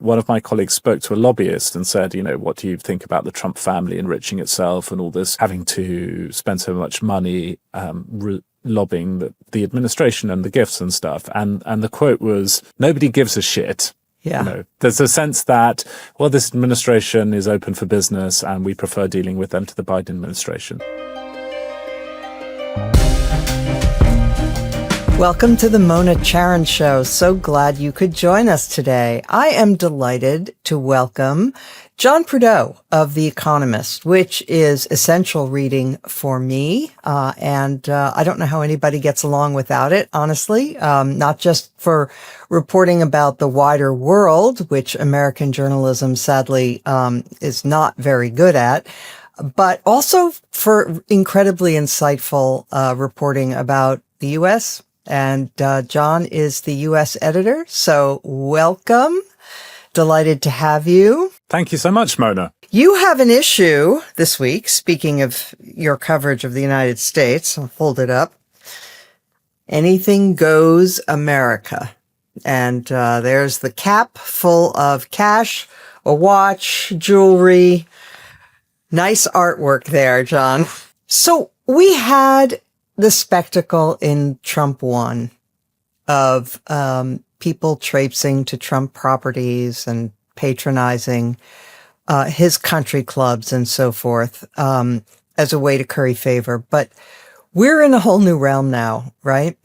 one of my colleagues spoke to a lobbyist and said, what do you think about the Trump family enriching itself and all this, having to spend so much money lobbying the administration and the gifts and stuff. And the quote was, nobody gives a shit. Yeah. There's a sense that, well, this administration is open for business and we prefer dealing with them to the Biden administration. Welcome to the Mona Charen Show. So glad you could join us today. I am delighted to welcome John Prideaux of The Economist, which is essential reading for me. And I don't know how anybody gets along without it, honestly, not just for reporting about the wider world, which American journalism sadly is not very good at, but also for incredibly insightful reporting about the U.S. And John is the U.S. editor, so welcome. Delighted to have you. Thank you so much, Mona. You have an issue this week, speaking of your coverage of the United States. I'll hold it up. Anything Goes America. And there's the cap full of cash, a watch, jewelry. Nice artwork there, John. So we had the spectacle in Trump 1 of people traipsing to Trump properties and patronizing his country clubs and so forth as a way to curry favor. But we're in a whole new realm now, right?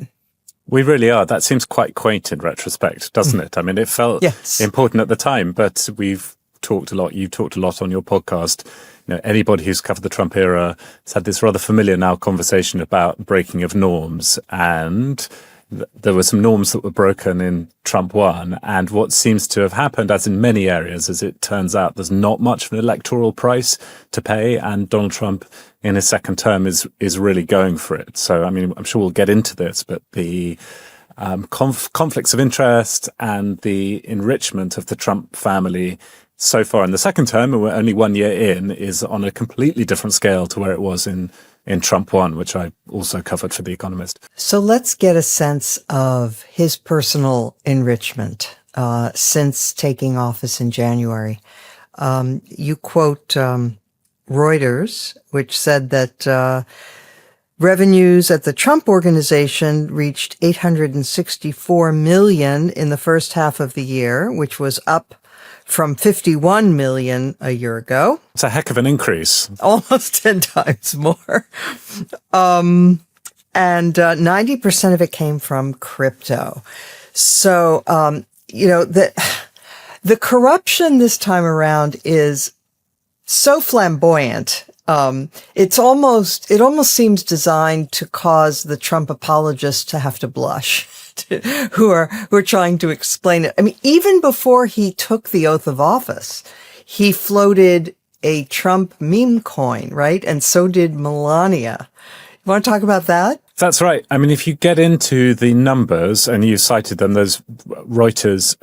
We really are. That seems quite quaint in retrospect, doesn't it? I mean, it felt important at the time, but we've talked a lot. You talked a lot on your podcast. Anybody who's covered the Trump era has had this rather familiar now conversation about breaking of norms. And there were some norms that were broken in Trump 1. And what seems to have happened, as in many areas, as it turns out, there's not much of an electoral price to pay. And Donald Trump in his second term is really going for it. So, I mean, I'm sure we'll get into this, but the conflicts of interest and the enrichment of the Trump family so far in the second term, and we're only 1 year in, is on a completely different scale to where it was in Trump 1, which I also covered for The Economist. So let's get a sense of his personal enrichment since taking office in January. You quote Reuters, which said that revenues at the Trump Organization reached $864 million in the first half of the year, which was up from $51 million a year ago. It's a heck of an increase. Almost 10 times more. And 90% of it came from crypto. So, the corruption this time around is so flamboyant. It almost seems designed to cause the Trump apologists to have to blush. Who are trying to explain it. I mean, even before he took the oath of office, he floated a Trump meme coin, right? And so did Melania. You want to talk about that? That's right. I mean, if you get into the numbers, and you cited them, those Reuters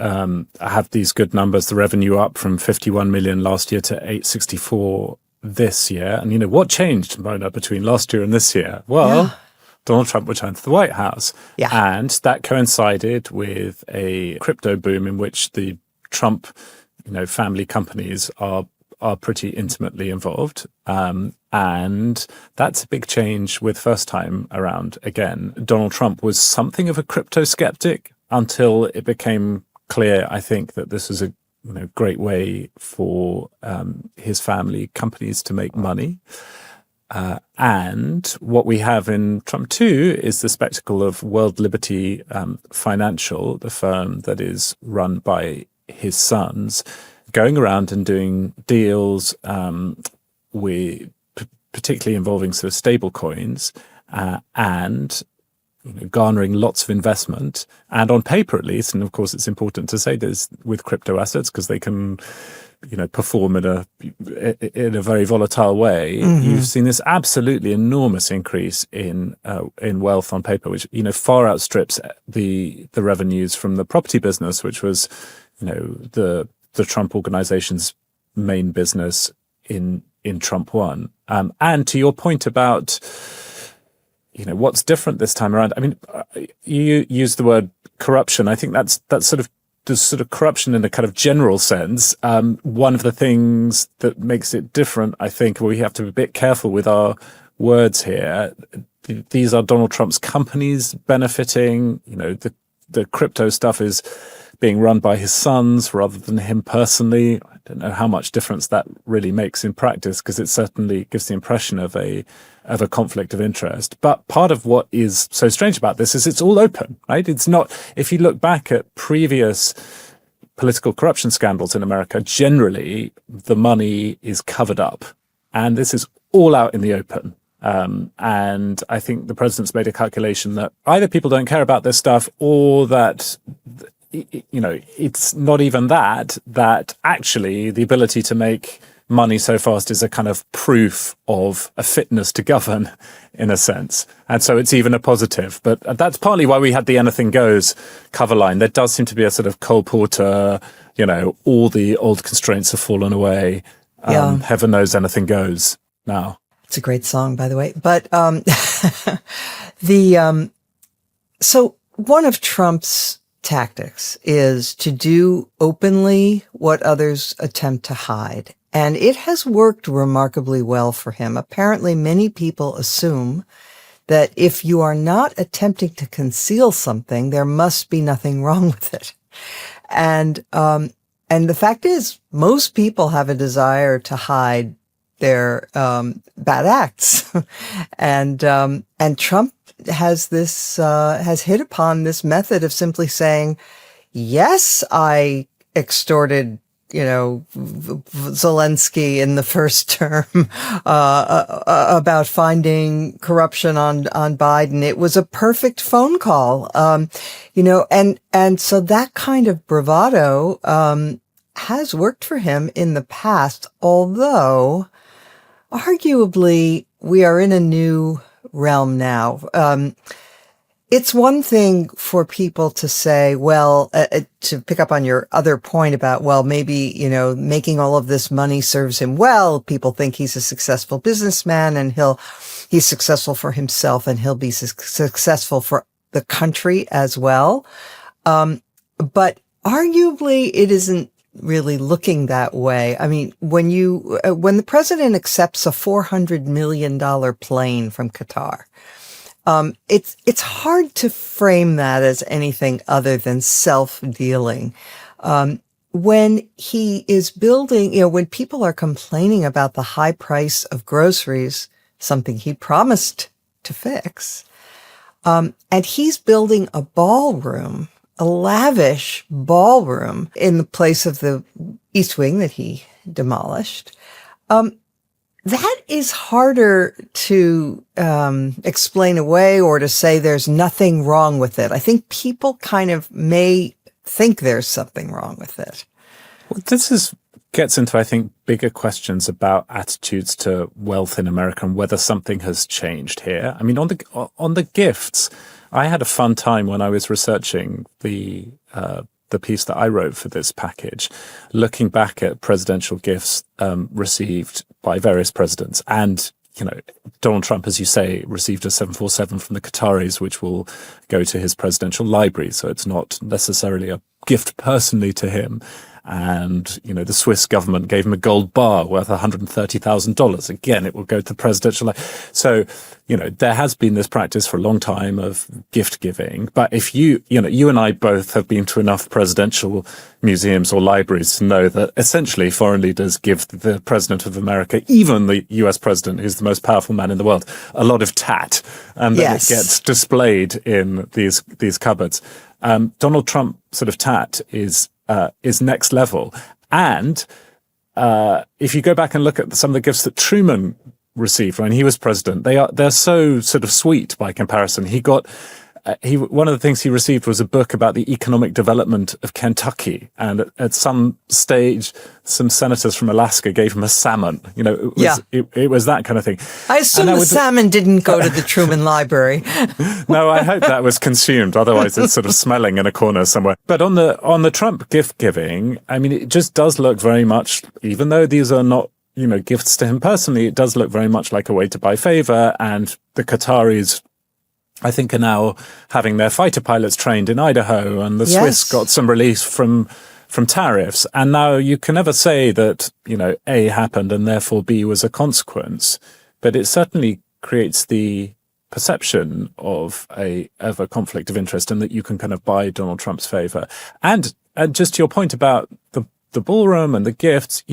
have these good numbers, the revenue up from 51 million last year to 864 this year. And, what changed, Mona, between last year and this year? Well, Donald Trump returned to the White House. Yeah. And that coincided with a crypto boom in which the Trump, family companies are pretty intimately involved. And that's a big change with first time around again. Donald Trump was something of a crypto skeptic until it became clear, I think, that this is a great way for his family companies to make money. And what we have in Trump 2 is the spectacle of World Liberty Financial, the firm that is run by his sons, going around and doing deals particularly involving sort of stable coins and garnering lots of investment. And on paper, at least, and of course it's important to say this with crypto assets because they can perform in a very volatile way. Mm-hmm. You've seen this absolutely enormous increase in wealth on paper, which far outstrips the revenues from the property business, which was the Trump Organization's main business in Trump 1. And to your point about what's different this time around, I mean, you use the word corruption. I think that's sort of the sort of corruption in a kind of general sense, one of the things that makes it different, I think, we have to be a bit careful with our words here. These are Donald Trump's companies benefiting. The crypto stuff is being run by his sons rather than him personally. I don't know how much difference that really makes in practice, because it certainly gives the impression of a conflict of interest. But part of what is so strange about this is it's all open, right? It's not, if you look back at previous political corruption scandals in America, generally the money is covered up, and this is all out in the open. And I think the president's made a calculation that either people don't care about this stuff, or that, it's not even that actually the ability to make money so fast is a kind of proof of a fitness to govern, in a sense. And so it's even a positive. But that's partly why we had the anything goes cover line. There does seem to be a sort of Cole Porter, all the old constraints have fallen away. Heaven knows anything goes now. It's a great song, by the way. But so one of Trump's tactics is to do openly what others attempt to hide. And it has worked remarkably well for him. Apparently, many people assume that if you are not attempting to conceal something, there must be nothing wrong with it. And the fact is, most people have a desire to hide their bad acts. And Trump has hit upon this method of simply saying, yes, I extorted Zelensky in the first term, about finding corruption on Biden. It was a perfect phone call. And so that kind of bravado, has worked for him in the past, although arguably we are in a new realm now. It's one thing for people to say, well, to pick up on your other point about, well, maybe, making all of this money serves him well. People think he's a successful businessman, and he's successful for himself, and he'll be successful for the country as well. But arguably it isn't really looking that way. I mean, when the president accepts a $400 million plane from Qatar, it's hard to frame that as anything other than self-dealing. When he is building, when people are complaining about the high price of groceries, something he promised to fix, and he's building a ballroom, a lavish ballroom in the place of the East Wing that he demolished. That is harder to explain away, or to say there's nothing wrong with it. I think people kind of may think there's something wrong with it. Well, this gets into, I think, bigger questions about attitudes to wealth in America and whether something has changed here. I mean, on the gifts, I had a fun time when I was researching the piece that I wrote for this package, looking back at presidential gifts received by various presidents. And, Donald Trump, as you say, received a 747 from the Qataris, which will go to his presidential library. So it's not necessarily a gift personally to him. And, the Swiss government gave him a gold bar worth $130,000. Again, it will go to the presidential life. So, there has been this practice for a long time of gift giving. But if you and I both have been to enough presidential museums or libraries to know that essentially foreign leaders give the president of America, even the US president, who's the most powerful man in the world, a lot of tat. And then it gets displayed in these cupboards. Donald Trump sort of tat is next level. And if you go back and look at some of the gifts that Truman received when he was president, they're so sort of sweet by comparison. He got one of the things he received was a book about the economic development of Kentucky, and at some stage, some senators from Alaska gave him a salmon. It was that kind of thing. I assume the salmon didn't go to the Truman Library. No, I hope that was consumed. Otherwise, it's sort of smelling in a corner somewhere. But on the Trump gift giving, I mean, it just does look very much, even though these are not gifts to him personally, it does look very much like a way to buy favor. And the Qataris I think, are now having their fighter pilots trained in Idaho, and the Swiss got some relief from tariffs. And now you can never say that, A happened and therefore B was a consequence, but it certainly creates the perception of a conflict of interest, and that you can kind of buy Donald Trump's favor. And just to your point about the ballroom and the gifts,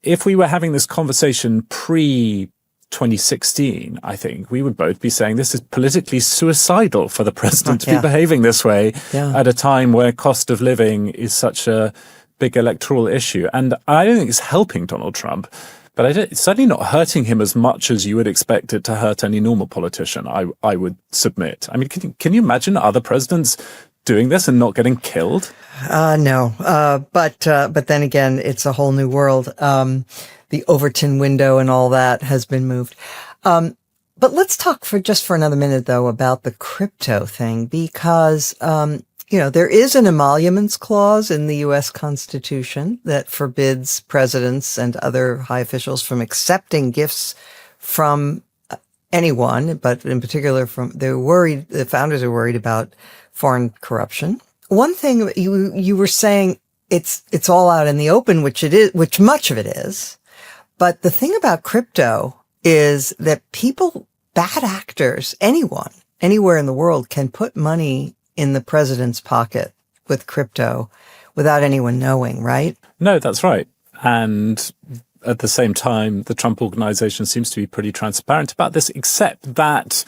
if we were having this conversation pre-2016, I think we would both be saying this is politically suicidal for the president to be behaving this way at a time where cost of living is such a big electoral issue. And I don't think it's helping Donald Trump, but it's certainly not hurting him as much as you would expect it to hurt any normal politician, I would submit. I mean, can you imagine other presidents doing this and not getting killed? No. But then again, it's a whole new world. The Overton window and all that has been moved. But let's talk for another minute, though, about the crypto thing, because, there is an emoluments clause in the U.S. Constitution that forbids presidents and other high officials from accepting gifts from anyone, but in particular the founders are worried about foreign corruption. One thing you were saying, it's all out in the open, which much of it is. But the thing about crypto is that bad actors, anyone, anywhere in the world can put money in the president's pocket with crypto without anyone knowing, right? No, that's right. And at the same time, the Trump organization seems to be pretty transparent about this, except that,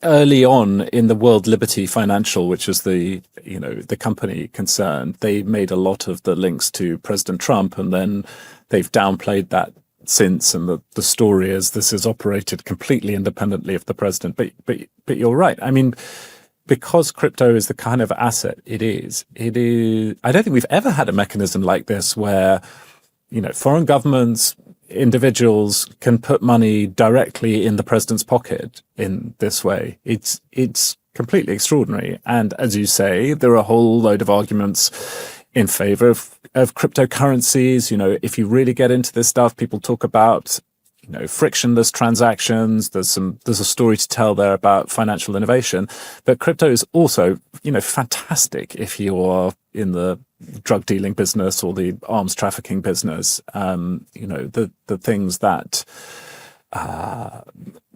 early on in the World Liberty Financial, which is the company concerned, they made a lot of the links to President Trump, and then they've downplayed that since. And the story is this is operated completely independently of the president. But you're right. I mean, because crypto is the kind of asset it is, I don't think we've ever had a mechanism like this where, foreign governments, individuals can put money directly in the president's pocket in this way. It's completely extraordinary. And as you say, there are a whole load of arguments in favor of cryptocurrencies. If you really get into this stuff, people talk about, frictionless transactions. There's a story to tell there about financial innovation, but crypto is also, fantastic if you are in the drug dealing business or the arms trafficking business. The things that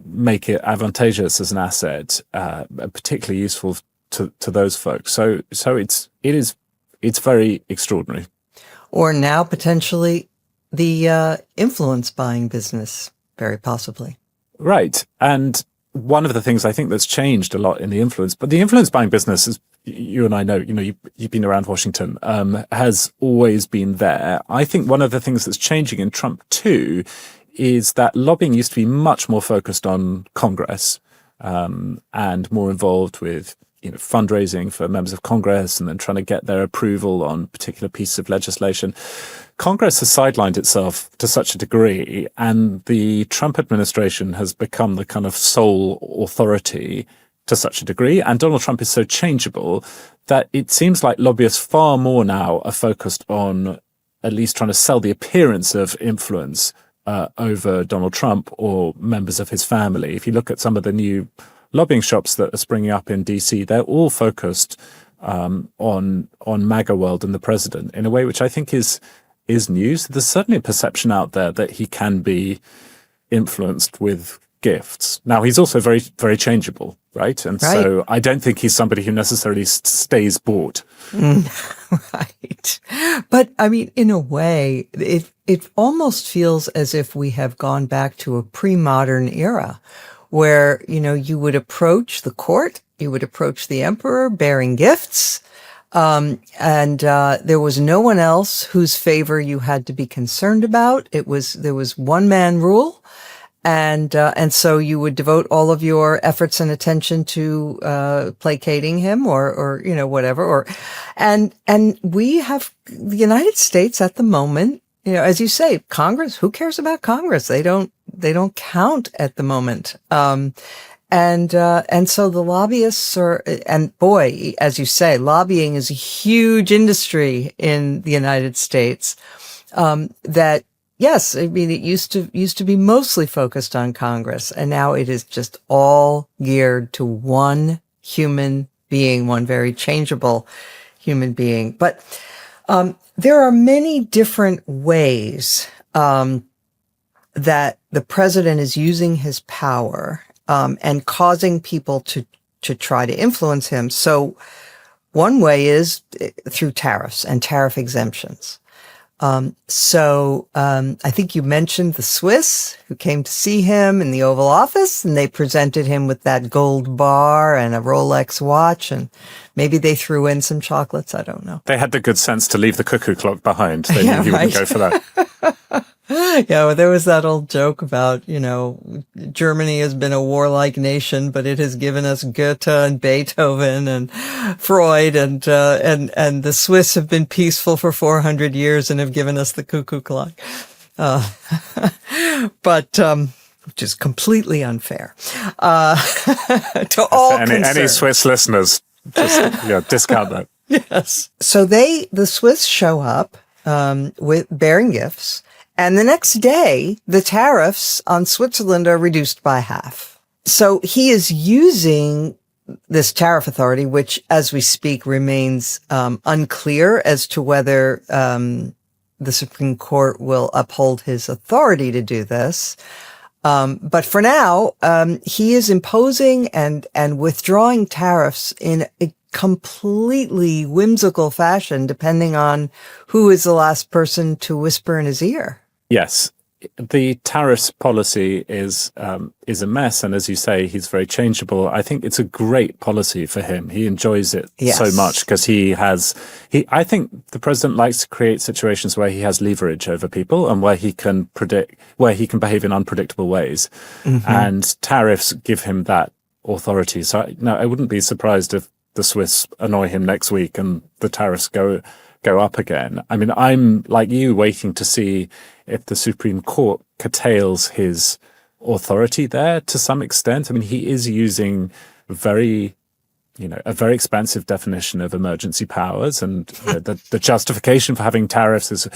make it advantageous as an asset are particularly useful to those folks. So it's very extraordinary. Or now potentially the influence buying business, very possibly. Right. And one of the things I think that's changed a lot in the influence buying business is, you and I know, you've been around Washington, has always been there. I think one of the things that's changing in Trump too is that lobbying used to be much more focused on Congress, and more involved with fundraising for members of Congress and then trying to get their approval on particular pieces of legislation. Congress has sidelined itself to such a degree, and the Trump administration has become the kind of sole authority to such a degree. And Donald Trump is so changeable that it seems like lobbyists far more now are focused on at least trying to sell the appearance of influence over Donald Trump or members of his family. If you look at some of the new lobbying shops that are springing up in DC, they're all focused on MAGA world and the president in a way which I think is news. There's certainly a perception out there that he can be influenced with gifts. Now, he's also very, very changeable, right? And so I don't think he's somebody who necessarily stays bought. Right. But I mean, in a way, it almost feels as if we have gone back to a pre-modern era where, you would approach the court, you would approach the emperor bearing gifts, and there was no one else whose favor you had to be concerned about. There was one man rule. And so you would devote all of your efforts and attention to, placating him or, whatever. And we have the United States at the moment, as you say, Congress, who cares about Congress? They don't count at the moment. And so the lobbyists and boy, as you say, lobbying is a huge industry in the United States, that, yes, I mean, it used to be mostly focused on Congress, and now it is just all geared to one human being, one very changeable human being. But there are many different ways that the president is using his power and causing people to try to influence him. So one way is through tariffs and tariff exemptions. I think you mentioned the Swiss who came to see him in the Oval Office, and they presented him with that gold bar and a Rolex watch, and maybe they threw in some chocolates. I don't know. They had the good sense to leave the cuckoo clock behind. They knew he wouldn't go for that. Yeah, well, there was that old joke about, Germany has been a warlike nation, but it has given us Goethe and Beethoven and Freud, and the Swiss have been peaceful for 400 years and have given us the cuckoo clock. But which is completely unfair to all concerned. Any Swiss listeners, just discount that. Yes. So the Swiss show up with bearing gifts. And the next day, the tariffs on Switzerland are reduced by half. So he is using this tariff authority, which, as we speak, remains unclear as to whether the Supreme Court will uphold his authority to do this. But for now, he is imposing and withdrawing tariffs in a completely whimsical fashion, depending on who is the last person to whisper in his ear. Yes, the tariffs policy is a mess, and as you say, he's very changeable. I think it's a great policy for him. He enjoys it so much because I think the president likes to create situations where he has leverage over people and where he can behave in unpredictable ways, and tariffs give him that authority. So I wouldn't be surprised if the Swiss annoy him next week and the tariffs go up again. I mean, I'm like you, waiting to see if the Supreme Court curtails his authority there to some extent. I mean, he is using a very expansive definition of emergency powers, and the justification for having tariffs is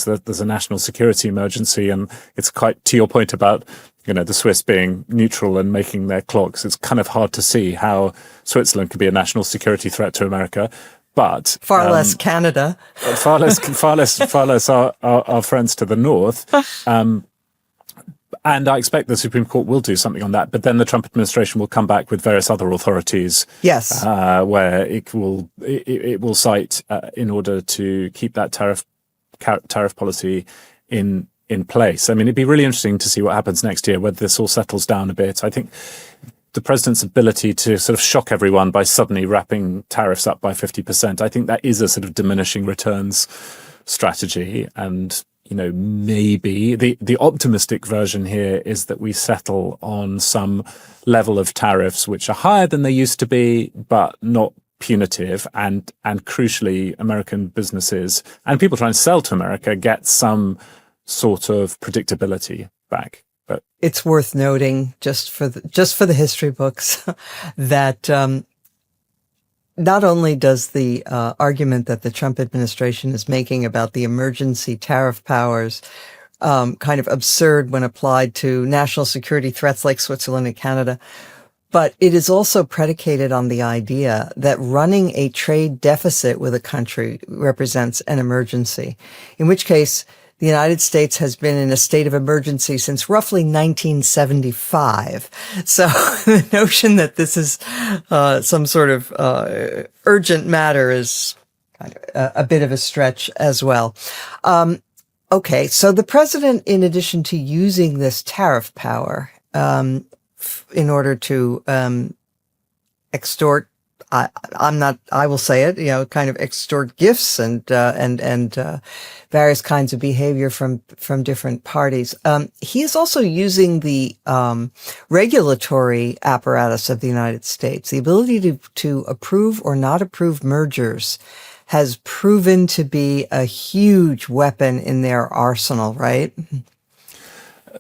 that there's a national security emergency, and it's quite to your point about the Swiss being neutral and making their clocks. It's kind of hard to see how Switzerland could be a national security threat to America. But far less Canada, far less our friends to the north. And I expect the Supreme Court will do something on that. But then the Trump administration will come back with various other authorities, yes, where it will cite in order to keep that tariff policy in place. I mean, it'd be really interesting to see what happens next year, whether this all settles down a bit. I think the president's ability to sort of shock everyone by suddenly wrapping tariffs up by 50%, I think that is a sort of diminishing returns strategy. And, maybe the optimistic version here is that we settle on some level of tariffs which are higher than they used to be, but not punitive. And crucially, American businesses and people trying to sell to America get some sort of predictability back. But it's worth noting, just for the history books, that not only does the argument that the Trump administration is making about the emergency tariff powers kind of absurd when applied to national security threats like Switzerland and Canada, but it is also predicated on the idea that running a trade deficit with a country represents an emergency, in which case the United States has been in a state of emergency since roughly 1975. So the notion that this is some sort of urgent matter is kind of a bit of a stretch as well. Okay, so the president, in addition to using this tariff power in order to extort, I will say it, kind of extort gifts and various kinds of behavior from different parties. He is also using the regulatory apparatus of the United States. The ability to approve or not approve mergers has proven to be a huge weapon in their arsenal, right?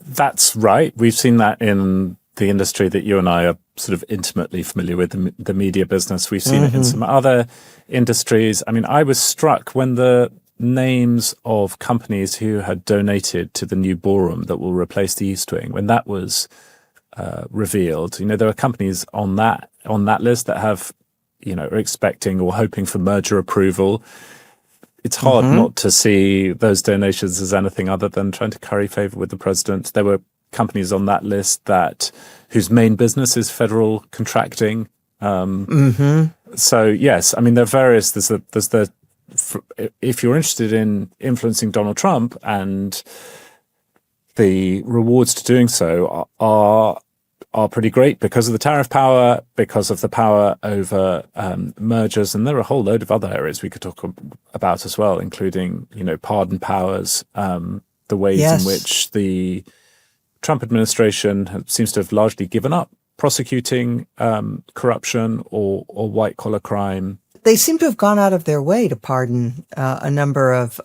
That's right. We've seen that in the industry that you and I are sort of intimately familiar with, the media business. We've seen it in some other industries. I mean, I was struck when the names of companies who had donated to the new ballroom that will replace the East Wing, when that was revealed, there are companies on that list that have, are expecting or hoping for merger approval. It's hard not to see those donations as anything other than trying to curry favor with the president. There were companies on that list whose main business is federal contracting. So yes, I mean, there are various. If you're interested in influencing Donald Trump, and the rewards to doing so are pretty great because of the tariff power, because of the power over mergers, and there are a whole load of other areas we could talk about as well, including pardon powers, the ways in which the Trump administration seems to have largely given up prosecuting corruption or white collar crime. They seem to have gone out of their way to pardon a number of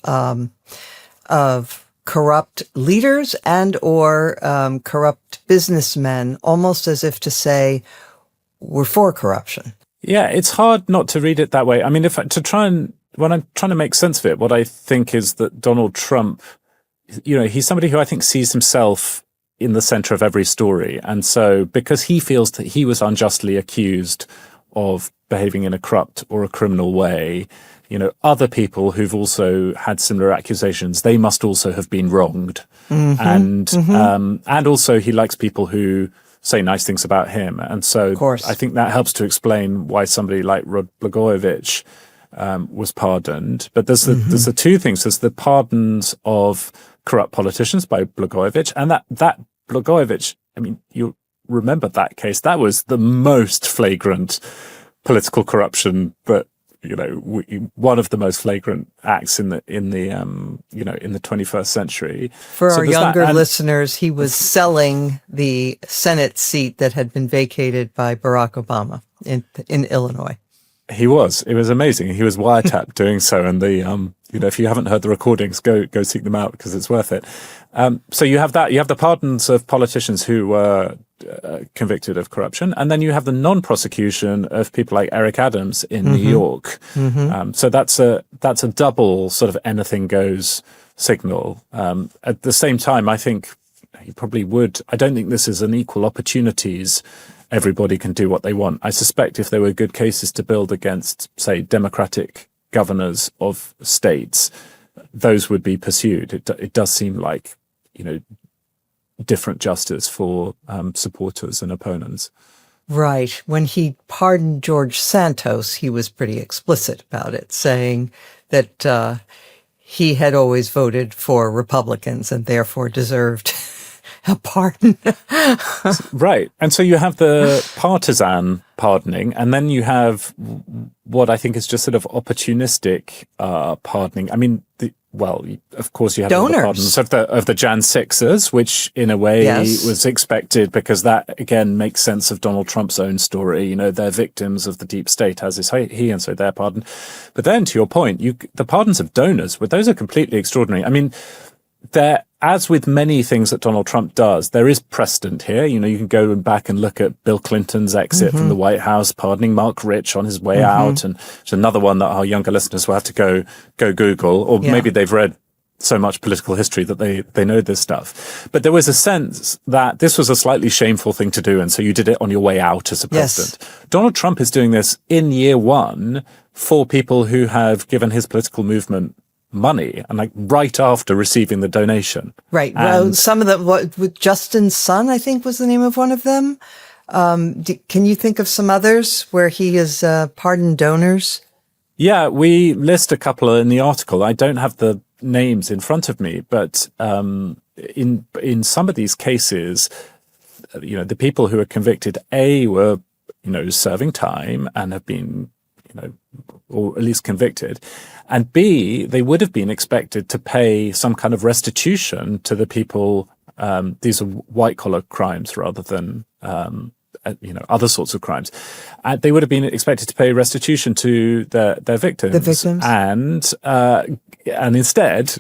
corrupt leaders and or corrupt businessmen, almost as if to say, we're for corruption. Yeah, it's hard not to read it that way. I mean, when I'm trying to make sense of it, what I think is that Donald Trump, he's somebody who I think sees himself in the center of every story. And so because he feels that he was unjustly accused of behaving in a corrupt or a criminal way, other people who've also had similar accusations, they must also have been wronged. And also he likes people who say nice things about him. And so I think that helps to explain why somebody like Rod Blagojevich was pardoned. But there's the two things. There's the pardons of corrupt politicians by Blagojevich, and that Blagojevich, I mean, you remember that case. That was the most flagrant political corruption, but one of the most flagrant acts in the 21st century. For our younger listeners, he was selling the Senate seat that had been vacated by Barack Obama in Illinois. He was. It was amazing. He was wiretapped doing so, and if you haven't heard the recordings, go seek them out because it's worth it. So you have that. You have the pardons of politicians who were convicted of corruption, and then you have the non-prosecution of people like Eric Adams in New York. So that's a double sort of anything goes signal. At the same time, I think you probably would. I don't think this is an equal opportunities. Everybody can do what they want. I suspect if there were good cases to build against, say, Democratic governors of states, those would be pursued. It does seem like, different justice for supporters and opponents. Right. When he pardoned George Santos, he was pretty explicit about it, saying that he had always voted for Republicans and therefore deserved a pardon. Right. And so you have the partisan pardoning, and then you have what I think is just sort of opportunistic pardoning. I mean, of course you have the pardons of the Jan 6ers, which in a way was expected because that again makes sense of Donald Trump's own story. They're victims of the deep state, as is he, and so they're pardoned. But then to your point, the pardons of donors, those are completely extraordinary. I mean, as with many things that Donald Trump does, there is precedent here. You can go back and look at Bill Clinton's exit from the White House, pardoning Mark Rich on his way out. And it's another one that our younger listeners will have to go Google, or maybe they've read so much political history that they know this stuff. But there was a sense that this was a slightly shameful thing to do. And so you did it on your way out as a president. Yes. Donald Trump is doing this in year one for people who have given his political movement money, and right after receiving the donation. Right. Well, some of with Justin's son, I think was the name of one of them. Can you think of some others where he has pardoned donors? Yeah, we list a couple in the article. I don't have the names in front of me, but in some of these cases, the people who are convicted, were, serving time and have been, or at least convicted. And B, they would have been expected to pay some kind of restitution to the people. These are white collar crimes rather than, other sorts of crimes. And they would have been expected to pay restitution to their victims. The victims. And instead,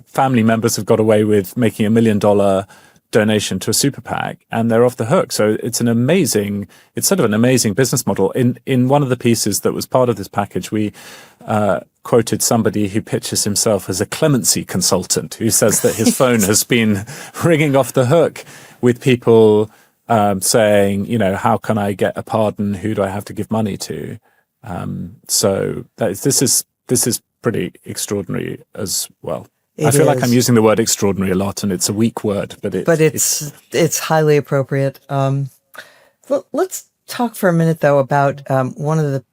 family members have got away with making $1 million donation to a super PAC, and they're off the hook. So it's sort of an amazing business model. In one of the pieces that was part of this package, we quoted somebody who pitches himself as a clemency consultant, who says that his phone has been ringing off the hook with people saying, how can I get a pardon? Who do I have to give money to? So this is pretty extraordinary as well. I feel like I'm using the word extraordinary a lot, and it's a weak word, but it's highly appropriate. Let's talk for a minute, though, about one of the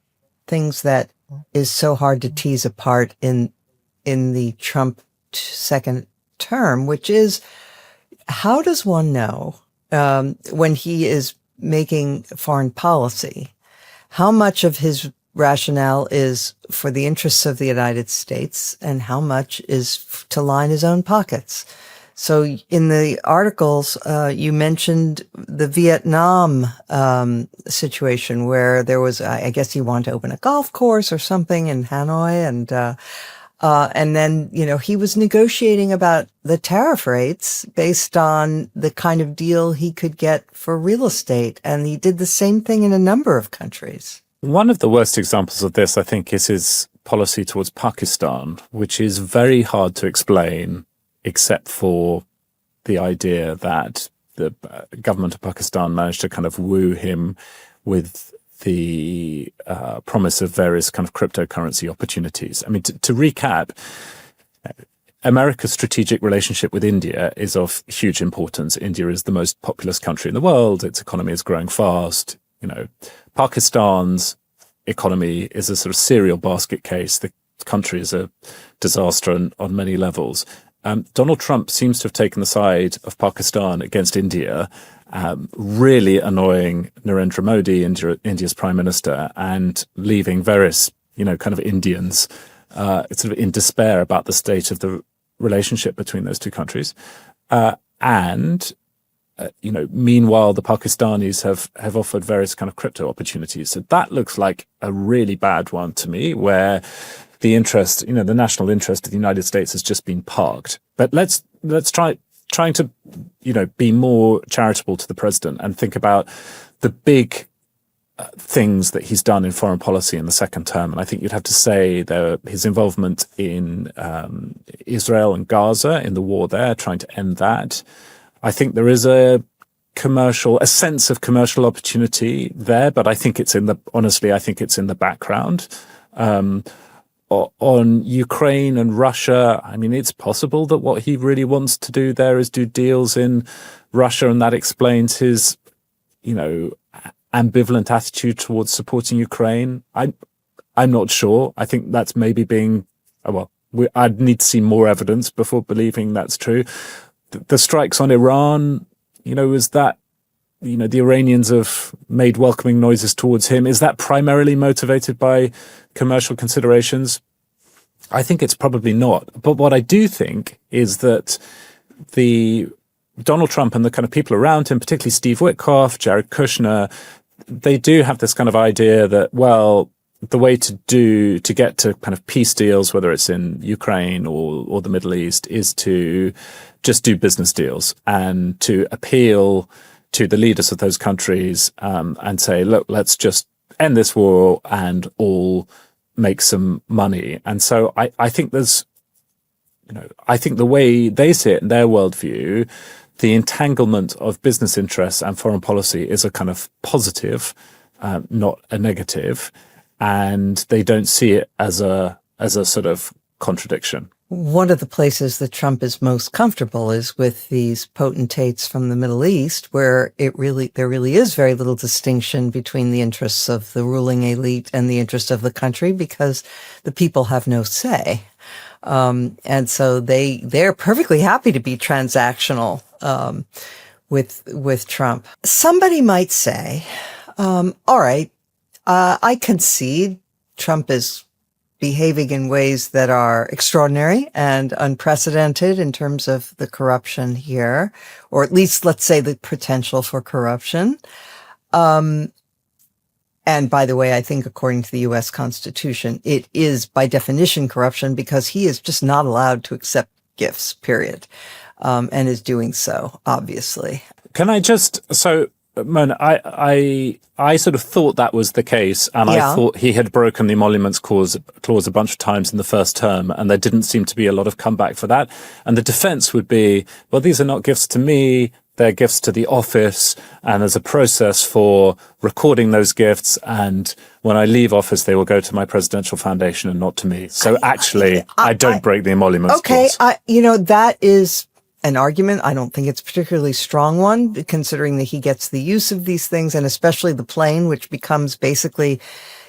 things that is so hard to tease apart in the Trump second term, which is, how does one know when he is making foreign policy, how much of his rationale is for the interests of the United States and how much is to line his own pockets? So in the articles, you mentioned the Vietnam situation where there was, I guess he wanted to open a golf course or something in Hanoi. And then, he was negotiating about the tariff rates based on the kind of deal he could get for real estate. And he did the same thing in a number of countries. One of the worst examples of this, I think, is his policy towards Pakistan, which is very hard to explain, except for the idea that the government of Pakistan managed to kind of woo him with the promise of various kind of cryptocurrency opportunities. I mean, to recap, America's strategic relationship with India is of huge importance. India is the most populous country in the world. Its economy is growing fast. Pakistan's economy is a sort of cereal basket case. The country is a disaster on many levels. Donald Trump seems to have taken the side of Pakistan against India, really annoying Narendra Modi, India's prime minister, and leaving various, kind of Indians sort of in despair about the state of the relationship between those two countries. Meanwhile, the Pakistanis have offered various kind of crypto opportunities. So that looks like a really bad one to me, where the interest, the national interest of the United States has just been parked. But let's trying to, be more charitable to the president and think about the big things that he's done in foreign policy in the second term. And I think you'd have to say his involvement in Israel and Gaza, in the war there, trying to end that. I think there is a sense of commercial opportunity there, but I think it's in the background. On Ukraine and Russia, I mean, it's possible that what he really wants to do there is do deals in Russia, and that explains his, ambivalent attitude towards supporting Ukraine. I'm not sure. I think that's maybe I'd need to see more evidence before believing that's true. The strikes on Iran, is that, the Iranians have made welcoming noises towards him. Is that primarily motivated by commercial considerations? I think it's probably not. But what I do think is that the Donald Trump and the kind of people around him, particularly Steve Witkoff, Jared Kushner, they do have this kind of idea that, well, the way to get to kind of peace deals, whether it's in Ukraine or the Middle East, is to just do business deals and to appeal to the leaders of those countries and say, look, let's just end this war and all make some money. And so I think there's, I think the way they see it in their worldview, the entanglement of business interests and foreign policy is a kind of positive, not a negative. And they don't see it as a sort of contradiction. One of the places that Trump is most comfortable is with these potentates from the Middle East, where there really is very little distinction between the interests of the ruling elite and the interests of the country, because the people have no say. And so they're perfectly happy to be transactional with Trump. Somebody might say, all right, I concede Trump is behaving in ways that are extraordinary and unprecedented in terms of the corruption here, or at least, let's say, the potential for corruption. And by the way, I think according to the U.S. Constitution, it is by definition corruption, because he is just not allowed to accept gifts, period, and is doing so, obviously. Can I just, so Mona, I sort of thought that was the case, and I thought he had broken the emoluments clause a bunch of times in the first term, and there didn't seem to be a lot of comeback for that. And the defense would be, well, these are not gifts to me, they're gifts to the office, and there's a process for recording those gifts, and when I leave office, they will go to my presidential foundation and not to me. So I don't break the emoluments clause. That is an argument. I don't think it's a particularly strong one, considering that he gets the use of these things, and especially the plane, which becomes basically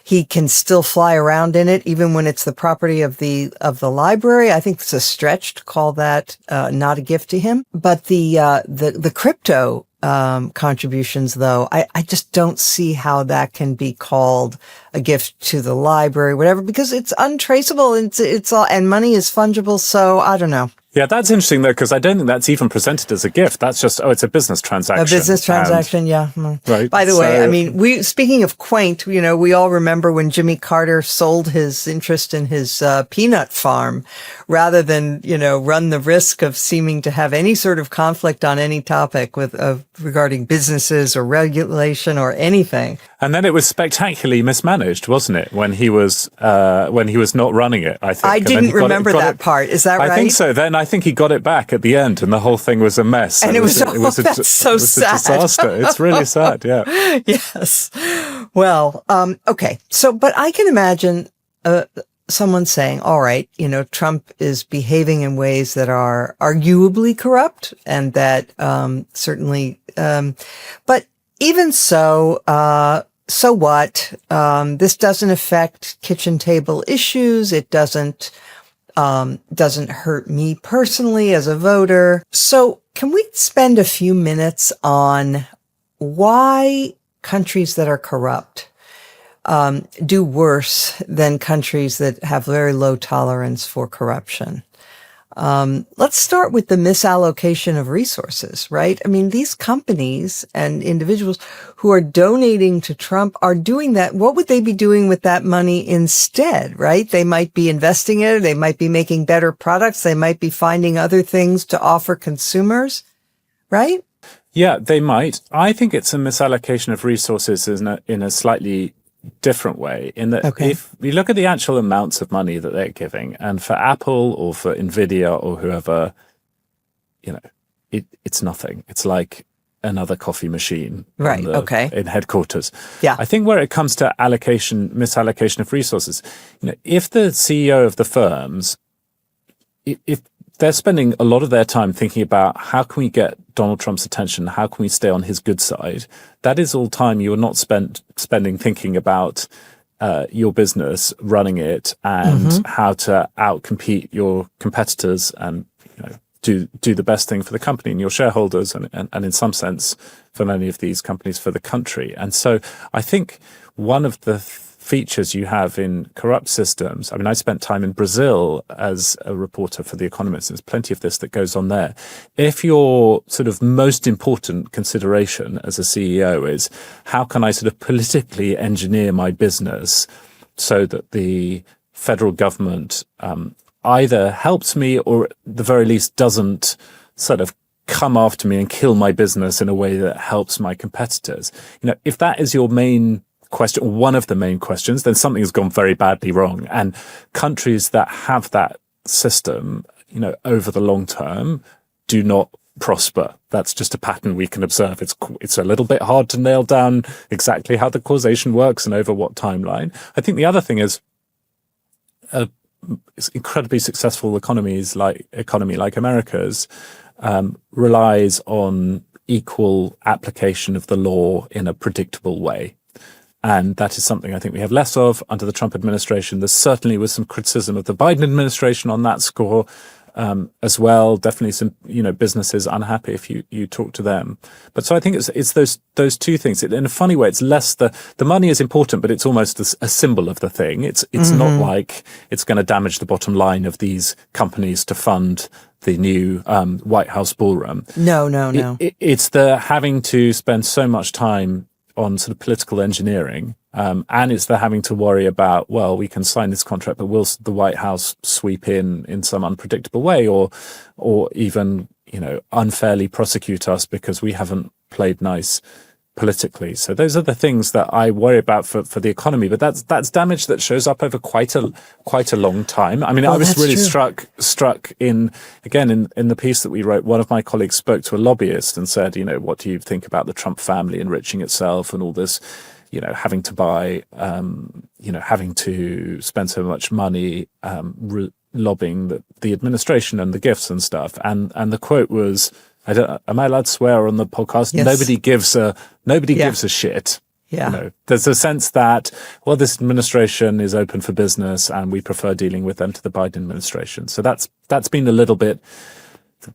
he can still fly around in it, even when it's the property of the library. I think it's a stretch to call that not a gift to him. But the crypto contributions, though, I just don't see how that can be called a gift to the library, whatever, because it's untraceable. It's all, and money is fungible. So I don't know. Yeah, that's interesting, though, because I don't think that's even presented as a gift. That's just, it's a business transaction. A business transaction, yeah. Right. By the way, I mean, speaking of quaint, we all remember when Jimmy Carter sold his interest in his peanut farm rather than, run the risk of seeming to have any sort of conflict on any topic regarding businesses or regulation or anything. And then it was spectacularly mismanaged, wasn't it? When he was not running it, I think. I didn't remember that part. Is that right? I think so. Then I think he got it back at the end, and the whole thing was a mess. And that's so sad. A disaster. It's really sad. Yeah. Yes. Well, okay. So, but I can imagine someone saying, all right, Trump is behaving in ways that are arguably corrupt, and that certainly, but even so, so what? This doesn't affect kitchen table issues. It doesn't hurt me personally as a voter. So can we spend a few minutes on why countries that are corrupt do worse than countries that have very low tolerance for corruption? Let's start with the misallocation of resources, right? I mean, these companies and individuals who are donating to Trump are doing that. What would they be doing with that money instead, right? They might be investing it. They might be making better products. They might be finding other things to offer consumers, right? Yeah, they might. I think it's a misallocation of resources in a slightly different way, in that if we look at the actual amounts of money that they're giving, and for Apple or for Nvidia or whoever, it's nothing. It's like another coffee machine, right? In headquarters. Yeah, I think where it comes to misallocation of resources, if the CEO of the firms, if they're spending a lot of their time thinking about how can we get Donald Trump's attention, how can we stay on his good side, that is all time you are not spending thinking about your business, running it, and how to outcompete your competitors, and do the best thing for the company and your shareholders, and in some sense for many of these companies, for the country. And so I think one of the features you have in corrupt systems. I mean, I spent time in Brazil as a reporter for The Economist. There's plenty of this that goes on there. If your sort of most important consideration as a CEO is how can I sort of politically engineer my business so that the federal government either helps me or at the very least doesn't sort of come after me and kill my business in a way that helps my competitors. If that is your main question, one of the main questions, then something has gone very badly wrong. And countries that have that system, over the long term, do not prosper. That's just a pattern we can observe. It's a little bit hard to nail down exactly how the causation works and over what timeline. I think the other thing is incredibly successful economy like America's relies on equal application of the law in a predictable way. And that is something I think we have less of under the Trump administration. There certainly was some criticism of the Biden administration on that score as well. Definitely some, businesses unhappy if you talk to them. But so I think it's those two things. In a funny way, it's less the money is important, but it's almost a symbol of the thing. It's not like it's going to damage the bottom line of these companies to fund the new White House ballroom. No. It's the having to spend so much time on sort of political engineering, and it's the having to worry about, well, we can sign this contract, but will the White House sweep in some unpredictable way, or even unfairly prosecute us because we haven't played nice politically. So those are the things that I worry about for the economy. But that's damage that shows up over quite a long time. I mean, I was really struck in the piece that we wrote. One of my colleagues spoke to a lobbyist and said, what do you think about the Trump family enriching itself and all this, having to buy, having to spend so much money lobbying the administration and the gifts and stuff. And the quote was, am I allowed to swear on the podcast? Yes. Nobody gives a shit. Yeah. There's a sense that, well, this administration is open for business and we prefer dealing with them to the Biden administration. So that's been a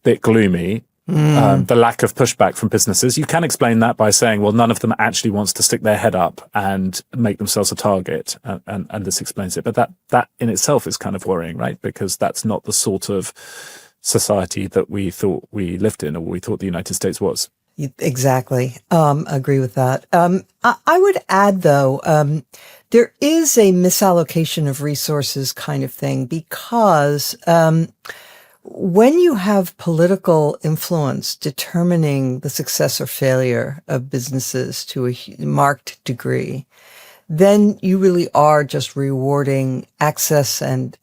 bit gloomy. The lack of pushback from businesses. You can explain that by saying, well, none of them actually wants to stick their head up and make themselves a target. And this explains it. But that in itself is kind of worrying, right? Because that's not the sort of society that we thought we lived in, or we thought the United States was. Exactly. Agree with that. I would add, though, there is a misallocation of resources kind of thing, because when you have political influence determining the success or failure of businesses to a marked degree, then you really are just rewarding access and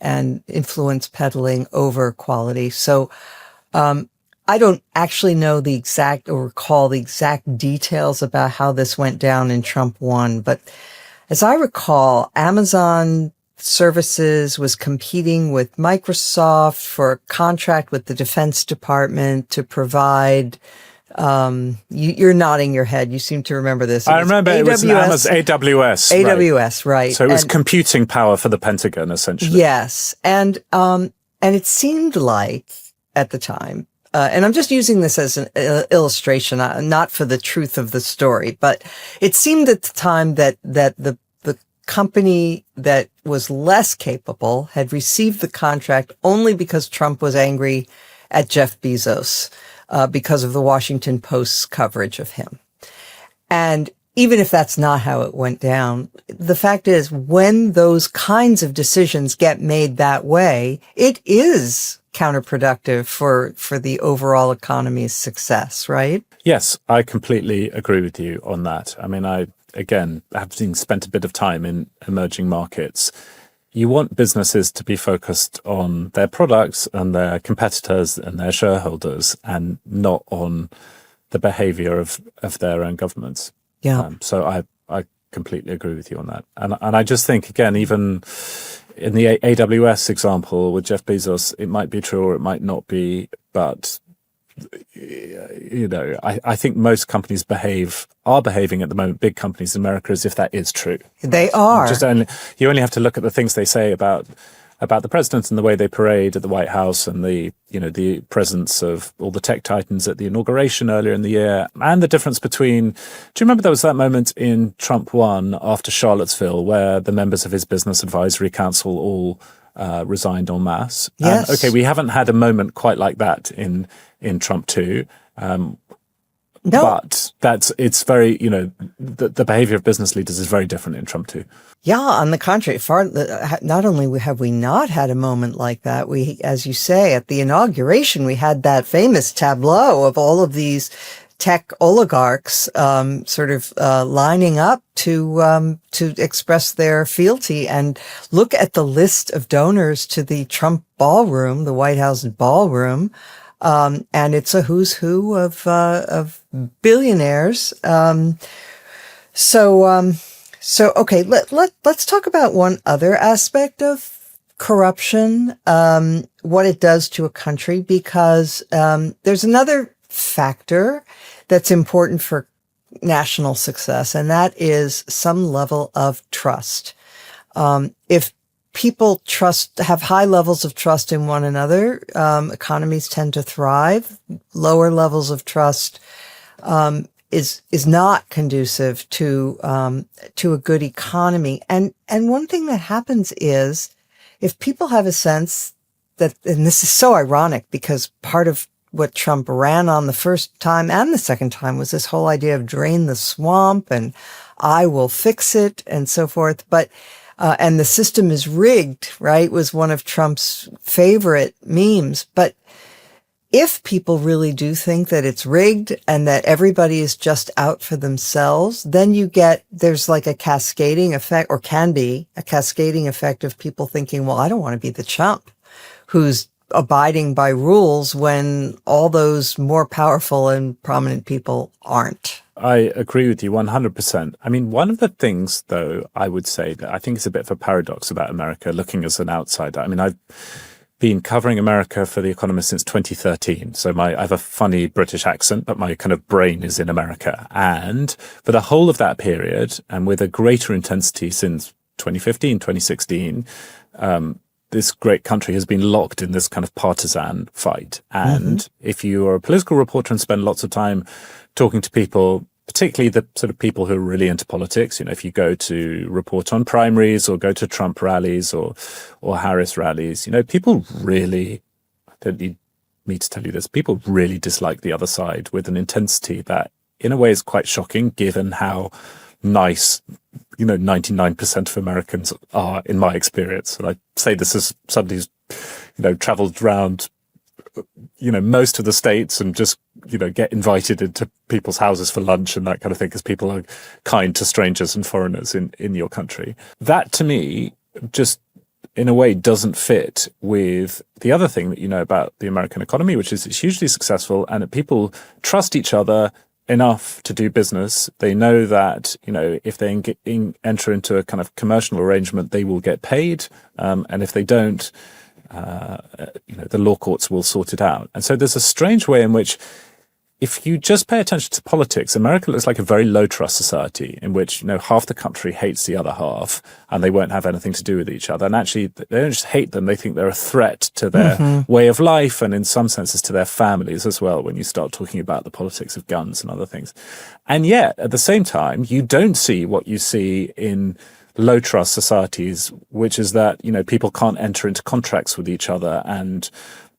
influence peddling over quality. So I don't actually know the exact or recall the exact details about how this went down in Trump 1, but as I recall, Amazon Services was competing with Microsoft for a contract with the Defense Department to provide, you're nodding your head. You seem to remember this. I remember it was AWS. AWS, right. So it was computing power for the Pentagon, essentially. Yes. And it seemed like at the time, and I'm just using this as an illustration, not for the truth of the story, but it seemed at the time that the company that was less capable had received the contract only because Trump was angry at Jeff Bezos because of the Washington Post's coverage of him. And even if that's not how it went down, the fact is, when those kinds of decisions get made that way, it is counterproductive for the overall economy's success, right? Yes, I completely agree with you on that. I mean, again, having spent a bit of time in emerging markets, you want businesses to be focused on their products and their competitors and their shareholders, and not on the behavior of their own governments. Yeah. So I completely agree with you on that. And I just think, again, even in the AWS example with Jeff Bezos, it might be true or it might not be, but I think most companies are behaving at the moment, big companies in America, as if that is true. They are. You only have to look at the things they say about the president and the way they parade at the White House, and the presence of all the tech titans at the inauguration earlier in the year, and the difference between. Do you remember there was that moment in Trump 1 after Charlottesville where the members of his business advisory council all resigned en masse? Yes. Okay, we haven't had a moment quite like that in Trump 2. No. But it's very, the behavior of business leaders is very different in Trump 2. Yeah, on the contrary, not only have we not had a moment like that, we, as you say, at the inauguration, we had that famous tableau of all of these tech oligarchs lining up to express their fealty. And look at the list of donors to the Trump ballroom, the White House ballroom. And it's a who's who of billionaires. So okay, let's talk about one other aspect of corruption, what it does to a country, because there's another factor that's important for national success, and that is some level of trust. If people have high levels of trust in one another, economies tend to thrive. Lower levels of trust is not conducive to a good economy. And one thing that happens is, if people have a sense that, and this is so ironic because part of what Trump ran on the first time and the second time was this whole idea of drain the swamp and I will fix it and so forth. But and the system is rigged, right, was one of Trump's favorite memes. But if people really do think that it's rigged and that everybody is just out for themselves, then there's like a cascading effect, or can be a cascading effect of people thinking, well, I don't want to be the chump who's abiding by rules when all those more powerful and prominent people aren't. I agree with you 100%. I mean, one of the things, though, I would say that I think is a bit of a paradox about America, looking as an outsider. I mean, I've been covering America for The Economist since 2013. So I have a funny British accent, but my kind of brain is in America. And for the whole of that period, and with a greater intensity since 2015, 2016, this great country has been locked in this kind of partisan fight. And if you are a political reporter and spend lots of time talking to people, particularly the sort of people who are really into politics, if you go to report on primaries or go to Trump rallies or Harris rallies, people really, I don't need me to tell you this, people really dislike the other side with an intensity that in a way is quite shocking given how nice 99% of Americans are, in my experience. And I say this as somebody who's, traveled around, most of the states and just, get invited into people's houses for lunch and that kind of thing, because people are kind to strangers and foreigners in your country. That to me just in a way doesn't fit with the other thing that you know about the American economy, which is it's hugely successful and that people trust each other enough to do business. They know that, if they enter into a kind of commercial arrangement, they will get paid. And if they don't, the law courts will sort it out. And so there's a strange way in which, if you just pay attention to politics, America looks like a very low trust society in which, half the country hates the other half and they won't have anything to do with each other. And actually, they don't just hate them, they think they're a threat to their way of life and in some senses to their families as well, when you start talking about the politics of guns and other things. And yet, at the same time, you don't see what you see in low trust societies, which is that, people can't enter into contracts with each other and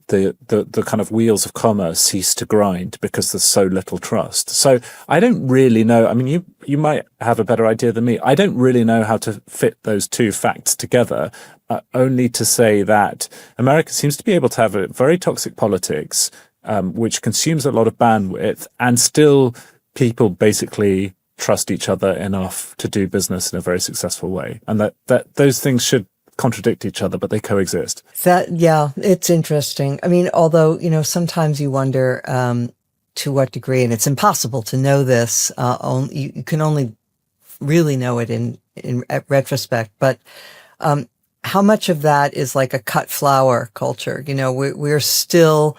the kind of wheels of commerce cease to grind because there's so little trust. So I don't really know. I mean, you might have a better idea than me. I don't really know how to fit those two facts together, only to say that America seems to be able to have a very toxic politics, which consumes a lot of bandwidth, and still people basically trust each other enough to do business in a very successful way. And that those things should contradict each other, but they coexist. It's interesting. I mean, although, sometimes you wonder to what degree, and it's impossible to know this, you can only really know it in retrospect, but how much of that is like a cut flower culture? We're still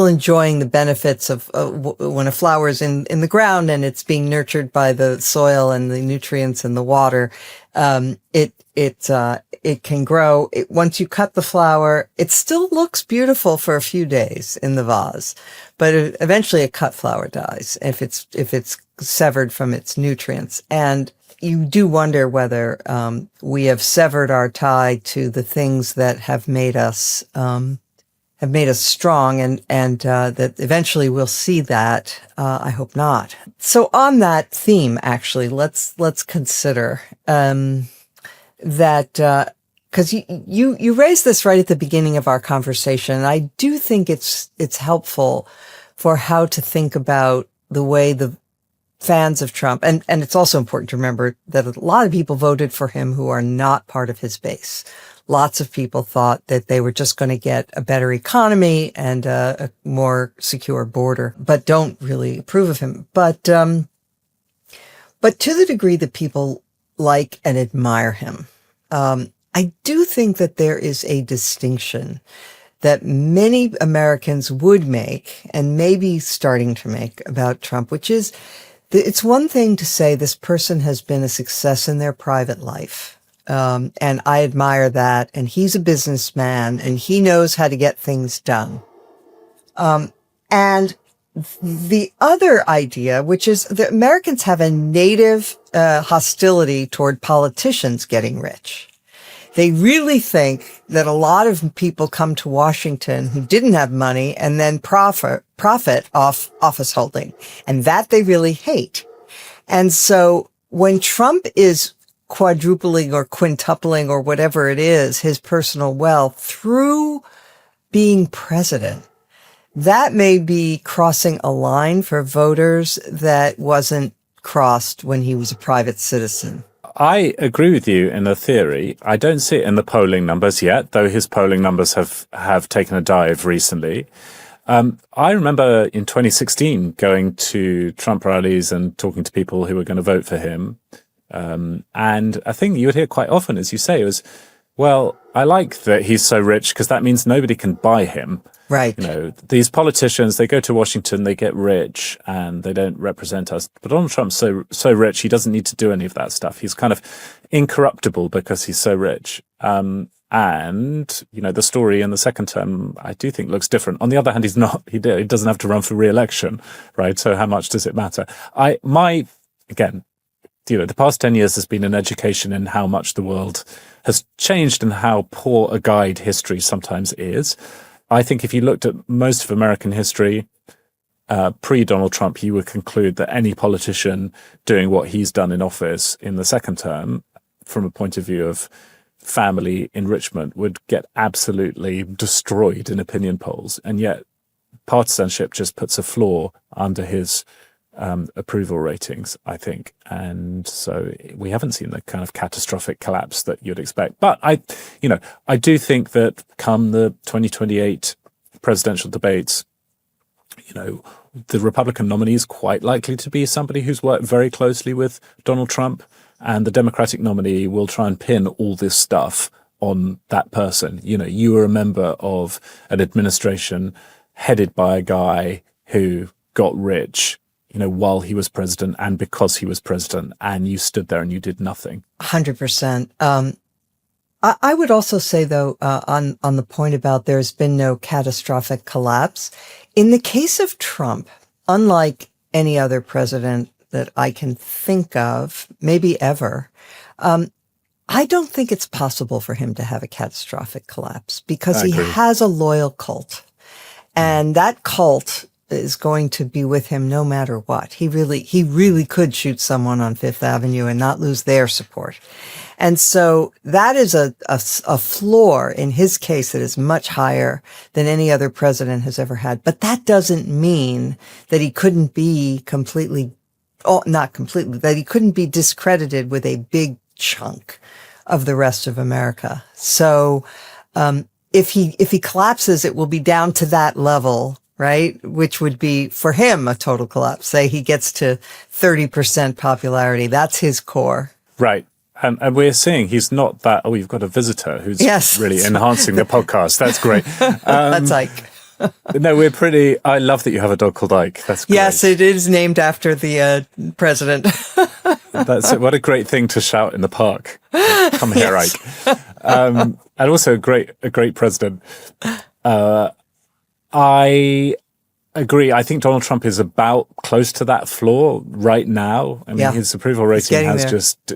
enjoying the benefits of when a flower is in the ground and it's being nurtured by the soil and the nutrients and the water. It can grow. Once you cut the flower, it still looks beautiful for a few days in the vase, but eventually a cut flower dies if it's severed from its nutrients. And you do wonder whether we have severed our tie to the things that have made us strong, and that eventually we'll see that. I hope not. So on that theme, actually, let's consider that, because you raised this right at the beginning of our conversation, and I do think it's helpful for how to think about the way the fans of Trump, and it's also important to remember that a lot of people voted for him who are not part of his base. Lots of people thought that they were just going to get a better economy and a more secure border, but don't really approve of him. But to the degree that people like and admire him, I do think that there is a distinction that many Americans would make, and maybe starting to make, about Trump, which is it's one thing to say this person has been a success in their private life. And I admire that. And he's a businessman and he knows how to get things done. And the other idea, which is that Americans have a native hostility toward politicians getting rich. They really think that a lot of people come to Washington who didn't have money and then profit off office holding, and that they really hate. And so when Trump is quadrupling or quintupling or whatever it is, his personal wealth through being president, that may be crossing a line for voters that wasn't crossed when he was a private citizen. I agree with you in a theory. I don't see it in the polling numbers yet, though his polling numbers have taken a dive recently. I remember in 2016 going to Trump rallies and talking to people who were going to vote for him. And a thing you would hear quite often, as you say, was, well, I like that he's so rich because that means nobody can buy him. Right. You know, these politicians, they go to Washington, they get rich and they don't represent us. But Donald Trump's so rich, he doesn't need to do any of that stuff. He's kind of incorruptible because he's so rich. And, you know, the story in the second term, I do think looks different. On the other hand, he doesn't have to run for re-election, right? So how much does it matter? Again, you know, the past 10 years has been an education in how much the world has changed and how poor a guide history sometimes is. I think if you looked at most of American history, pre-Donald Trump, you would conclude that any politician doing what he's done in office in the second term, from a point of view of family enrichment, would get absolutely destroyed in opinion polls. And yet partisanship just puts a floor under his approval ratings, I think. And so we haven't seen the kind of catastrophic collapse that you'd expect. But I do think that come the 2028 presidential debates, you know, the Republican nominee is quite likely to be somebody who's worked very closely with Donald Trump, and the Democratic nominee will try and pin all this stuff on that person. You know, you were a member of an administration headed by a guy who got rich, you know, while he was president and because he was president, and you stood there and you did nothing. 100%. I would also say, though, on the point about there's been no catastrophic collapse, in the case of Trump, unlike any other president that I can think of, maybe ever, I don't think it's possible for him to have a catastrophic collapse because he has a loyal cult. And that cult is going to be with him no matter what. He really could shoot someone on Fifth Avenue and not lose their support. And so that is a floor in his case that is much higher than any other president has ever had. But that doesn't mean that he couldn't be that he couldn't be discredited with a big chunk of the rest of America. So, if he collapses, it will be down to that level, right? Which would be, for him, a total collapse. Say he gets to 30% popularity. That's his core. Right. And we're seeing he's not that. Oh, you've got a visitor who's really enhancing the podcast. That's great. That's Ike. No, I love that you have a dog called Ike. That's great. Yes, it is named after the president. That's it. What a great thing to shout in the park. Come here, Ike. And also a great president. I agree. I think Donald Trump is about close to that floor right now. I mean, his approval rating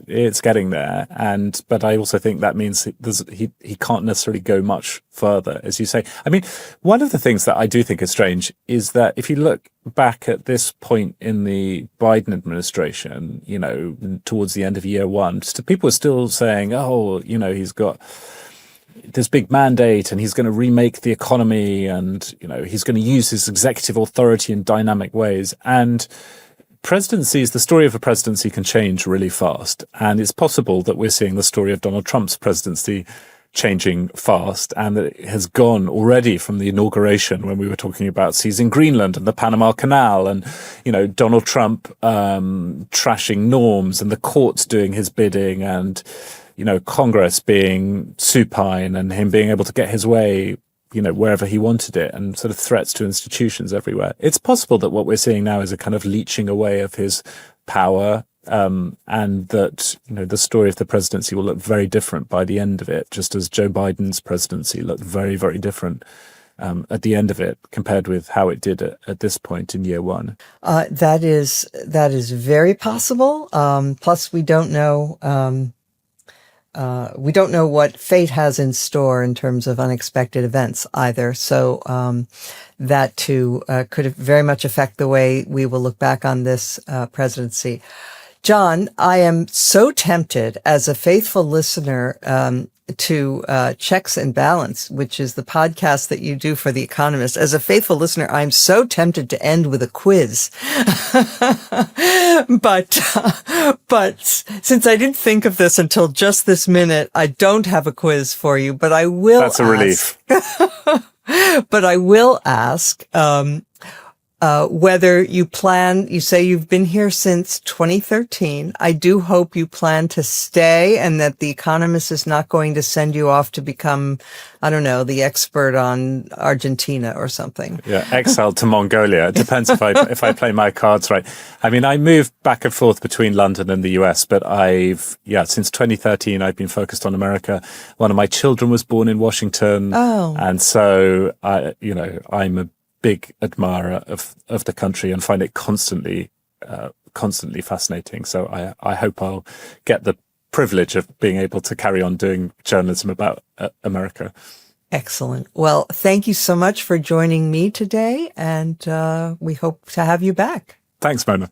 it's getting there. But I also think that means he can't necessarily go much further, as you say. I mean, one of the things that I do think is strange is that if you look back at this point in the Biden administration, you know, towards the end of year one, people are still saying, oh, you know, he's got this big mandate and he's going to remake the economy and, you know, he's going to use his executive authority in dynamic ways. And the story of a presidency can change really fast. And it's possible that we're seeing the story of Donald Trump's presidency changing fast, and that it has gone already from the inauguration when we were talking about seizing Greenland and the Panama Canal and, you know, Donald Trump trashing norms and the courts doing his bidding and, you know, Congress being supine and him being able to get his way, you know, wherever he wanted it, and sort of threats to institutions everywhere. It's possible that what we're seeing now is a kind of leeching away of his power, and that, you know, the story of the presidency will look very different by the end of it, just as Joe Biden's presidency looked very, very different at the end of it compared with how it did at this point in year one. That is very possible. Plus, we don't know what fate has in store in terms of unexpected events either. So that too could very much affect the way we will look back on this presidency. John, I am so tempted as a faithful listener to Checks and Balance, which is the podcast that you do for The Economist. As a faithful listener, I'm so tempted to end with a quiz. But since I didn't think of this until just this minute, I don't have a quiz for you, but I will That's a relief. But I will ask, whether you say you've been here since 2013. I do hope you plan to stay and that The Economist is not going to send you off to become, I don't know, the expert on Argentina or something. Yeah, exiled to Mongolia. It depends if I play my cards right. I mean, I moved back and forth between London and the US, but since 2013, I've been focused on America. One of my children was born in Washington. Oh. And so I'm a big admirer of the country and find it constantly fascinating. So I hope I'll get the privilege of being able to carry on doing journalism about America. Excellent. Well, thank you so much for joining me today, and we hope to have you back. Thanks, Mona.